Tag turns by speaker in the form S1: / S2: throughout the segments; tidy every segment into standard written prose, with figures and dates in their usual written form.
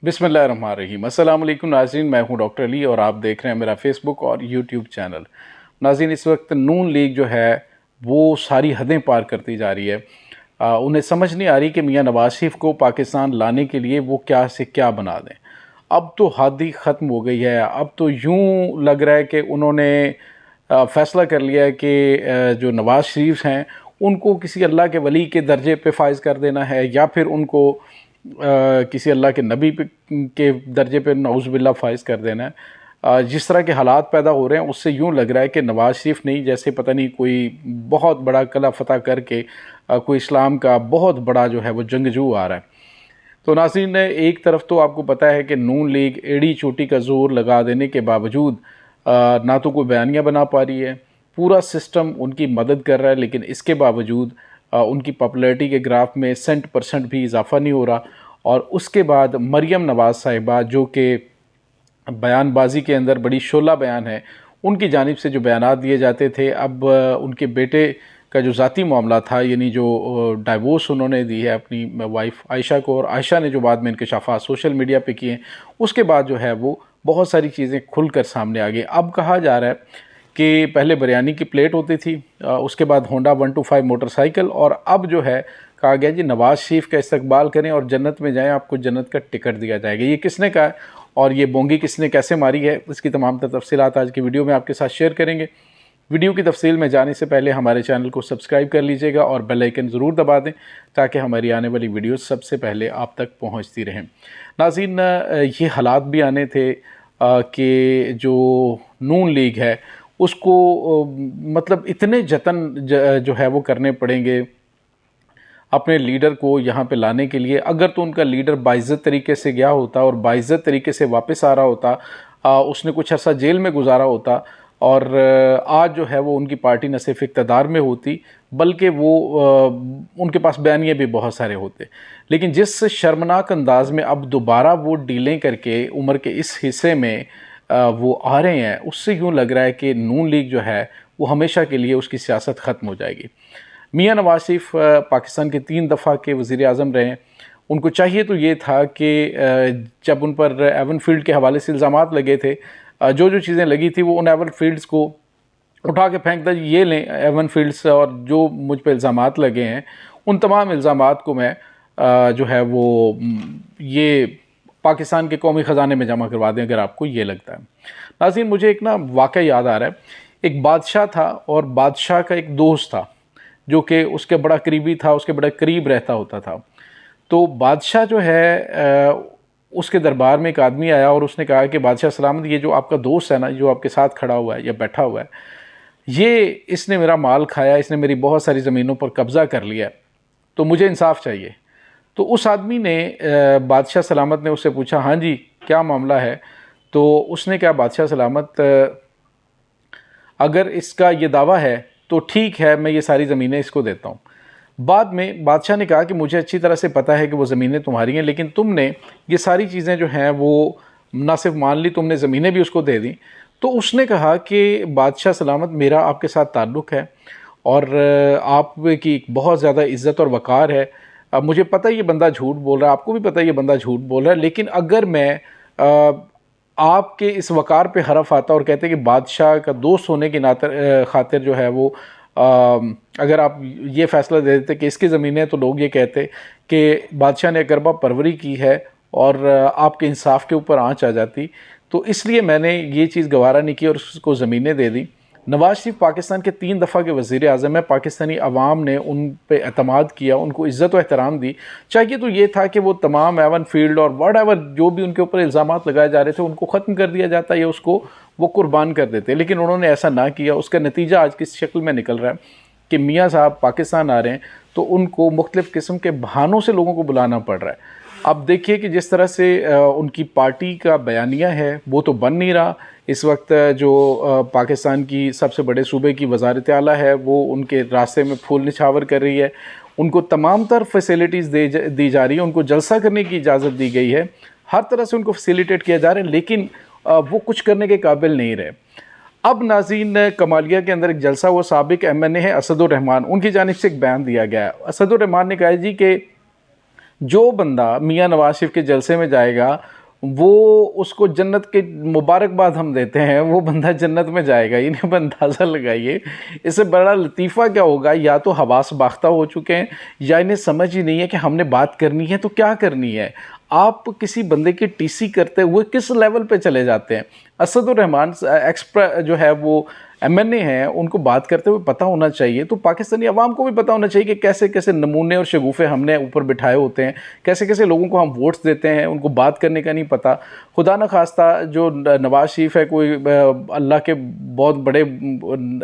S1: बिस्मिल्लाहिर्रहमानिर्रहीम। अस्सलाम वालेकुम नाज़रीन, मैं हूं डॉक्टर अली और आप देख रहे हैं मेरा फेसबुक और यूट्यूब चैनल। नाज़रीन, इस वक्त नून लीग जो है वो सारी हदें पार करती जा रही है। उन्हें समझ नहीं आ रही कि मियां नवाज शरीफ को पाकिस्तान लाने के लिए वो क्या से क्या बना दें। अब तो हद ही ख़त्म हो गई है। अब तो यूं लग रहा है कि उन्होंने फ़ैसला कर लिया है कि जो नवाज शरीफ हैं उनको किसी अल्लाह के वली के दर्जे पे फाइज कर देना है, या फिर उनको किसी अल्लाह के नबी के दर्जे पे नऊज़ फाइज कर देना है। जिस तरह के हालात पैदा हो रहे हैं उससे यूं लग रहा है कि नवाज शरीफ नहीं, जैसे पता नहीं कोई बहुत बड़ा कला फतह करके कोई इस्लाम का बहुत बड़ा जो है वो जंगजू आ रहा है। तो नाज़रीन, एक तरफ तो आपको पता है कि नून लीग एड़ी चोटी का जोर लगा देने के बावजूद ना तो कोई बयानियाँ बना पा रही है, पूरा सिस्टम उनकी मदद कर रहा है, लेकिन इसके बावजूद उनकी पॉपुलैरिटी के ग्राफ में % भी इजाफा नहीं हो रहा। और उसके बाद मरियम नवाज़ साहिबा, जो कि बयानबाजी के अंदर बड़ी शोला बयान है, उनकी जानिब से जो बयानात दिए जाते थे, अब उनके बेटे का जो ज़ाती मामला था, यानी जो डाइवोर्स उन्होंने दी है अपनी वाइफ आयशा को, और आयशा ने जो बाद में इंकशाफात सोशल मीडिया पे किए, उसके बाद जो है वो बहुत सारी चीज़ें खुलकर सामने आ गई। अब कहा जा रहा है कि पहले बिरयानी की प्लेट होती थी, उसके बाद होंडा 125 मोटरसाइकिल, और अब जो है कहा गया जी नवाज शरीफ का इस्तकबाल करें और जन्नत में जाएं, आपको जन्नत का टिकट दिया जाएगा। ये किसने कहा है और ये बोंगी किसने कैसे मारी है, इसकी तमाम तफसीलात आज की वीडियो में आपके साथ शेयर करेंगे। वीडियो की तफसील में जाने से पहले हमारे चैनल को सब्सक्राइब कर लीजिएगा और बेल आइकन ज़रूर दबा दें ताकि हमारी आने वाली वीडियो सबसे पहले आप तक पहुंचती रहें। नाज़रीन, ये हालात भी आने थे कि जो नून लीग है उसको मतलब इतने जतन जो है वो करने पड़ेंगे अपने लीडर को यहाँ पे लाने के लिए। अगर तो उनका लीडर बाइज़्ज़त तरीके से गया होता और बाइज़्ज़त तरीके से वापस आ रहा होता, उसने कुछ अर्सा जेल में गुजारा होता, और आज जो है वो उनकी पार्टी न सिर्फ इक़्तिदार में होती बल्कि वो उनके पास बयानिए भी बहुत सारे होते। लेकिन जिस शर्मनाक अंदाज में अब दोबारा वो डीलें करके उम्र के इस हिस्से में वो आ रहे हैं, उससे यूँ लग रहा है कि नून लीग जो है वो हमेशा के लिए उसकी सियासत ख़त्म हो जाएगी। मियां नवाज शरीफ पाकिस्तान के 3 दफ़ा के वज़ीर आज़म रहे। उनको चाहिए तो ये था कि जब उन पर एवन फील्ड के हवाले से इल्ज़ामात लगे थे, जो जो चीज़ें लगी थी वो उन एवन फील्ड्स को उठा के फेंक दें, ये लें एवन फील्ड्स, और जो मुझ पर इल्ज़ामात लगे हैं उन तमाम इल्ज़ामात को मैं जो है वो ये पाकिस्तान के कौमी ख़जाने में जमा करवा दें, अगर आपको ये लगता है। नाज़रीन, मुझे एक ना वाक़या याद आ रहा है। एक बादशाह था और बादशाह का एक दोस्त था जो कि उसके बड़ा करीबी था, उसके बड़ा करीब रहता होता था। तो बादशाह जो है उसके दरबार में एक आदमी आया और उसने कहा कि बादशाह सलामत, ये जो आपका दोस्त है ना, जो आपके साथ खड़ा हुआ है या बैठा हुआ है, ये इसने मेरा माल खाया, इसने मेरी बहुत सारी ज़मीनों पर कब्ज़ा कर लिया, तो मुझे इंसाफ चाहिए। तो उस आदमी ने बादशाह सलामत ने उससे पूछा, हाँ जी क्या मामला है? तो उसने कहा, बादशाह सलामत, अगर इसका ये दावा है तो ठीक है, मैं ये सारी ज़मीनें इसको देता हूँ। बाद में बादशाह ने कहा कि मुझे अच्छी तरह से पता है कि वो ज़मीनें तुम्हारी हैं, लेकिन तुमने ये सारी चीज़ें जो हैं वो ना सिर्फ मान ली, तुमने ज़मीनें भी उसको दे दी। तो उसने कहा कि बादशाह सलामत, मेरा आपके साथ ताल्लुक़ है और आपकी बहुत ज़्यादा इज़्ज़त और वक़ार है। अब मुझे पता है ये बंदा झूठ बोल रहा है, आपको भी पता है ये बंदा झूठ बोल रहा है, लेकिन अगर मैं आपके इस वक़ार पे हरफ आता और कहते कि बादशाह का दोस्त होने की खातिर जो है वो अगर आप ये फ़ैसला दे देते कि इसकी ज़मीनें, तो लोग ये कहते कि बादशाह ने अगरबा परवरी की है और आपके इंसाफ के ऊपर आँच आ जाती। तो इसलिए मैंने ये चीज़ गवारा नहीं की और उसको ज़मीनें दे दी। नवाज शरीफ पाकिस्तान के 3 दफ़ा के वज़ीर आज़म है। पाकिस्तानी अवाम ने उन पे एतमाद किया, उनको इज़्ज़त व एहतराम दी। चाहिए तो ये था कि वो तमाम एवन फील्ड और वट जो भी उनके ऊपर इल्ज़ामात लगाए जा रहे थे उनको ख़त्म कर दिया जाता या उसको वो कुर्बान कर देते, लेकिन उन्होंने ऐसा ना किया। उसका नतीजा आज किस शक्ल में निकल रहा है कि मियाँ साहब पाकिस्तान आ रहे हैं तो उनको मुख्तलिफ़ किस्म के बहानों से लोगों को बुलाना पड़ रहा है। अब देखिए कि जिस तरह से उनकी पार्टी का बयानिया है वो तो बन नहीं रहा। इस वक्त जो पाकिस्तान की सबसे बड़े सूबे की वज़ारत आला है वो उनके रास्ते में फूल निछावर कर रही है, उनको तमाम तर फैसिलिटीज़ दी जा रही है, उनको जलसा करने की इजाज़त दी गई है, हर तरह से उनको फैसिलिटेट किया जा रहा है, लेकिन वो कुछ करने के काबिल नहीं रहे। अब नाज़रीन, कमालिया के अंदर एक जलसा हुआ, साबिक MNA है असदुर रहमान, उनकी जानिब से एक बयान दिया गया है। असदुर रहमान ने कहा जी कि जो बंदा मियाँ नवाज शरीफ के जलसे में जाएगा वो उसको जन्नत के मुबारकबाद हम देते हैं, वो बंदा जन्नत में जाएगा। इन्हें पर अंदाज़ा लगाइए, इससे बड़ा लतीफ़ा क्या होगा। या तो हवास बाख्ता हो चुके हैं या इन्हें समझ ही नहीं है कि हमने बात करनी है तो क्या करनी है। आप किसी बंदे की टीसी करते हुए किस लेवल पे चले जाते हैं। असदुर रहमान एक्सप्रा जो है वो एमएनए हैं, उनको बात करते हुए पता होना चाहिए, तो पाकिस्तानी अवाम को भी पता होना चाहिए कि कैसे कैसे नमूने और शगुफ़े हमने ऊपर बिठाए होते हैं, कैसे कैसे लोगों को हम वोट्स देते हैं, उनको बात करने का नहीं पता। खुदा न खास्ता जो नवाज शरीफ है कोई अल्लाह के बहुत बड़े,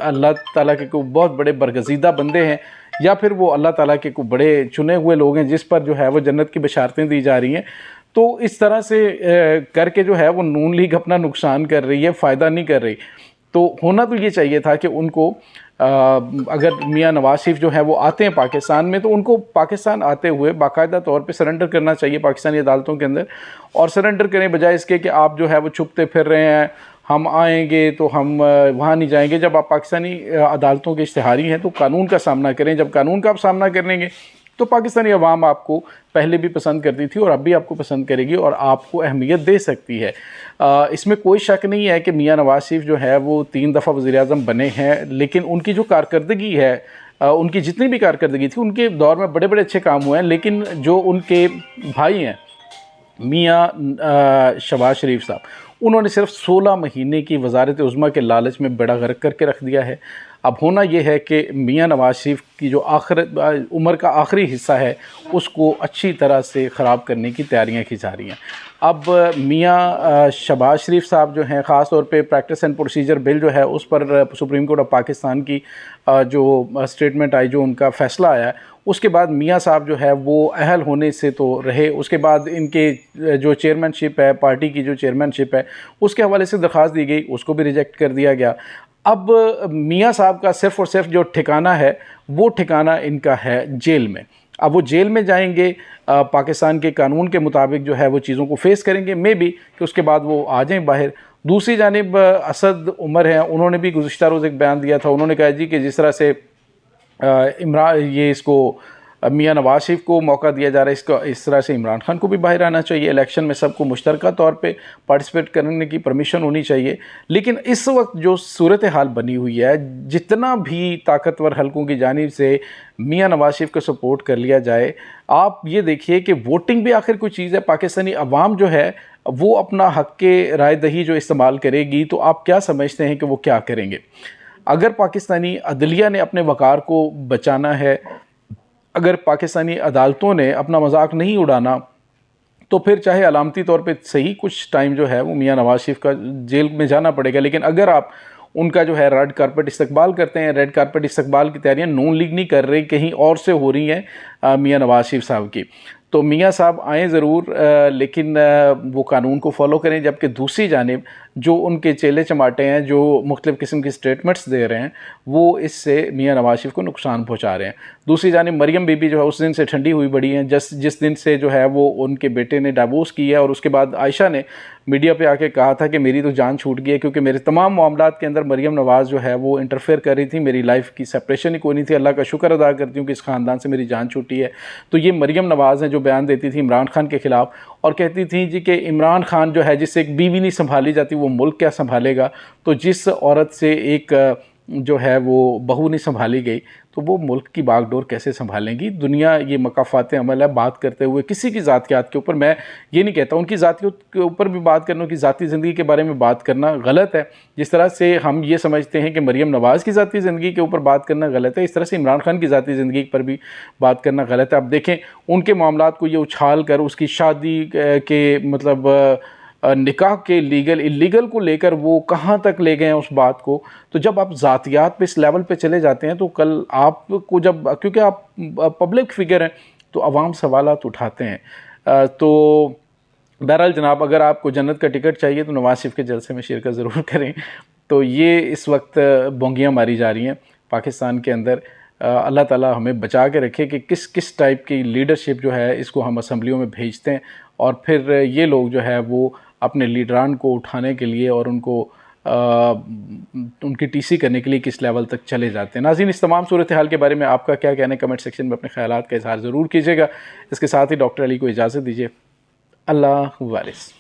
S1: अल्लाह ताला के कोई बहुत बड़े बरगज़ीदा बंदे हैं, या फिर वो अल्लाह ताला के कोई बड़े चुने हुए लोग हैं जिस पर जो है वो जन्नत की बशारतें दी जा रही हैं। तो इस तरह से करके जो है वो नून लीग अपना नुकसान कर रही है, फ़ायदा नहीं कर रही। तो होना तो ये चाहिए था कि उनको अगर मियाँ नवाज शरीफ जो है वो आते हैं पाकिस्तान में, तो उनको पाकिस्तान आते हुए बाकायदा तौर पे सरेंडर करना चाहिए पाकिस्तानी अदालतों के अंदर, और सरेंडर करें बजाय इसके कि आप जो है वो छुपते फिर रहे हैं, हम आएंगे तो हम वहाँ नहीं जाएंगे। जब आप पाकिस्तानी अदालतों के इश्तिहारी हैं तो कानून का सामना करें। जब कानून का आप सामना करेंगे तो पाकिस्तानी अवाम आपको पहले भी पसंद करती थी और अब भी आपको पसंद करेगी और आपको अहमियत दे सकती है। इसमें कोई शक नहीं है कि मियाँ नवाज शरीफ जो है वो 3 दफ़ा वज़ीर-ए-आज़म बने हैं, लेकिन उनकी जो कारकर्दगी है, उनकी जितनी भी कारकर्दगी थी उनके दौर में बड़े बड़े अच्छे काम हुए हैं। लेकिन जो उनके भाई हैं मियाँ शहबाज शरीफ साहब, उन्होंने सिर्फ 16 महीने की वज़ारत उज़्मा के लालच में बेड़ा गर्क करके रख दिया है। अब होना यह है कि मियाँ नवाज शरीफ की जो उम्र का आखिरी हिस्सा है उसको अच्छी तरह से ख़राब करने की तैयारियां की जा रही हैं। अब मियाँ शहबाज शरीफ साहब जो हैं, ख़ास तौर पे प्रैक्टिस एंड प्रोसीजर बिल जो है उस पर सुप्रीम कोर्ट ऑफ पाकिस्तान की जो स्टेटमेंट आई, जो उनका फ़ैसला आया है, उसके बाद मियाँ साहब जो है वो अहल होने से तो रहे। उसके बाद इनके जो चेयरमैनशिप है, पार्टी की जो चेयरमैनशिप है, उसके हवाले से दरख्वास्त दी गई, उसको भी रिजेक्ट कर दिया गया। अब मियाँ साहब का सिर्फ़ और सिर्फ जो ठिकाना है वो ठिकाना इनका है जेल में। अब वो जेल में जाएंगे, पाकिस्तान के कानून के मुताबिक जो है वो चीज़ों को फेस करेंगे, मे बी कि उसके बाद वो आ जाएं बाहर। दूसरी जानिब असद उमर हैं, उन्होंने भी गुज़िश्ता रोज़ एक बयान दिया था। उन्होंने कहा जी कि जिस तरह से इसको मियाँ नवाज शरीफ को मौका दिया जा रहा है, इसका इस तरह से इमरान खान को भी बाहर आना चाहिए। इलेक्शन में सबको मुश्तरका तौर पे पार्टिसिपेट करने की परमिशन होनी चाहिए। लेकिन इस वक्त जो सूरत हाल बनी हुई है, जितना भी ताकतवर हलकों की जानिब से मियाँ नवाज शरीफ को सपोर्ट कर लिया जाए, आप ये देखिए कि वोटिंग भी आखिर कोई चीज़ है। पाकिस्तानी अवाम जो है वो अपना हक़ के राय दही जो इस्तेमाल करेगी, तो आप क्या समझते हैं कि वो क्या करेंगे? अगर पाकिस्तानी अदलिया ने अपने वक़ार को बचाना है, अगर पाकिस्तानी अदालतों ने अपना मजाक नहीं उड़ाना, तो फिर चाहे अलामती तौर पे सही कुछ टाइम जो है वो मियाँ नवाज शरीफ का जेल में जाना पड़ेगा। लेकिन अगर आप उनका जो है रेड कारपेट इस्तकबाल करते हैं, रेड कारपेट इस्तकबाल की तैयारियां नून लीग नहीं कर रही, कहीं और से हो रही हैं मियाँ नवाज शरीफ साहब की, तो मियाँ साहब आएँ ज़रूर, लेकिन वो कानून को फॉलो करें। जबकि दूसरी जानिब जो उनके चेले चमाटे हैं, जो मुख्तलिफ़ किस्म की स्टेटमेंट्स दे रहे हैं, वो इससे मियाँ नवाज शरीफ को नुकसान पहुँचा रहे हैं। दूसरी जानिब मरियम बीबी जो है उस दिन से ठंडी हुई बड़ी हैं, जिस दिन से जो है वो उनके बेटे ने डाइवोर्स किया, और उसके बाद आयशा ने मीडिया पे आके कहा था कि मेरी तो जान छूट गई है, क्योंकि मेरे तमाम मामलात के अंदर मरियम नवाज़ जो है वो इंटरफेयर कर रही थी, मेरी लाइफ की सेपरेशन ही कोई नहीं थी। अल्लाह का शुक्र अदा करती हूँ कि इस ख़ानदान से मेरी जान छूटी है। तो ये मरियम नवाज़ हैं जो बयान देती थी इमरान खान के ख़िलाफ़, और कहती थी जी कि इमरान खान जो है, जिससे एक बीवी नहीं संभाली जाती, वो मुल्क क्या संभालेगा। तो जिस औरत से एक जो है वो बहू नहीं संभाली गई, तो वो मुल्क की बागडोर कैसे संभालेंगी। दुनिया ये मकाफ़ात अमल है। बात करते हुए किसी की ज़ातियात के ऊपर, मैं ये नहीं कहता उनकी ज़ातियत के ऊपर भी बात करना, उनकी ज़ाती ज़िंदगी के बारे में बात करना गलत है। जिस तरह से हम ये समझते हैं कि मरियम नवाज़ की ज़ाती ज़िंदगी के ऊपर बात करना गलत है, इस तरह से इमरान खान की ज़ाती ज़िंदगी पर भी बात करना गलत है। अब देखें उनके मामलात को ये उछाल कर उसकी शादी के मतलब निकाह के लीगल इलीगल को लेकर वो कहाँ तक ले गए हैं उस बात को। तो जब आप ज़ातियात पे इस लेवल पे चले जाते हैं, तो कल आपको जब, क्योंकि आप पब्लिक फिगर हैं, तो अवाम सवालात उठाते हैं। तो बहरहाल जनाब, अगर आपको जन्नत का टिकट चाहिए तो नवाज शरीफ के जलसे में शिरकत ज़रूर करें। तो ये इस वक्त बोंगियाँ मारी जा रही हैं पाकिस्तान के अंदर। अल्लाह ताला हमें बचा के रखे कि किस किस टाइप की लीडरशिप जो है इसको हम असम्बलियों में भेजते हैं, और फिर ये लोग जो है वो अपने लीडरान को उठाने के लिए और उनको उनकी टीसी करने के लिए किस लेवल तक चले जाते हैं। नाज़रीन, इस तमाम सूरत हाल के बारे में आपका क्या कहना है, कमेंट सेक्शन में अपने ख्यालात का इजहार ज़रूर कीजिएगा। इसके साथ ही डॉक्टर अली को इजाज़त दीजिए। अल्लाह वारिस।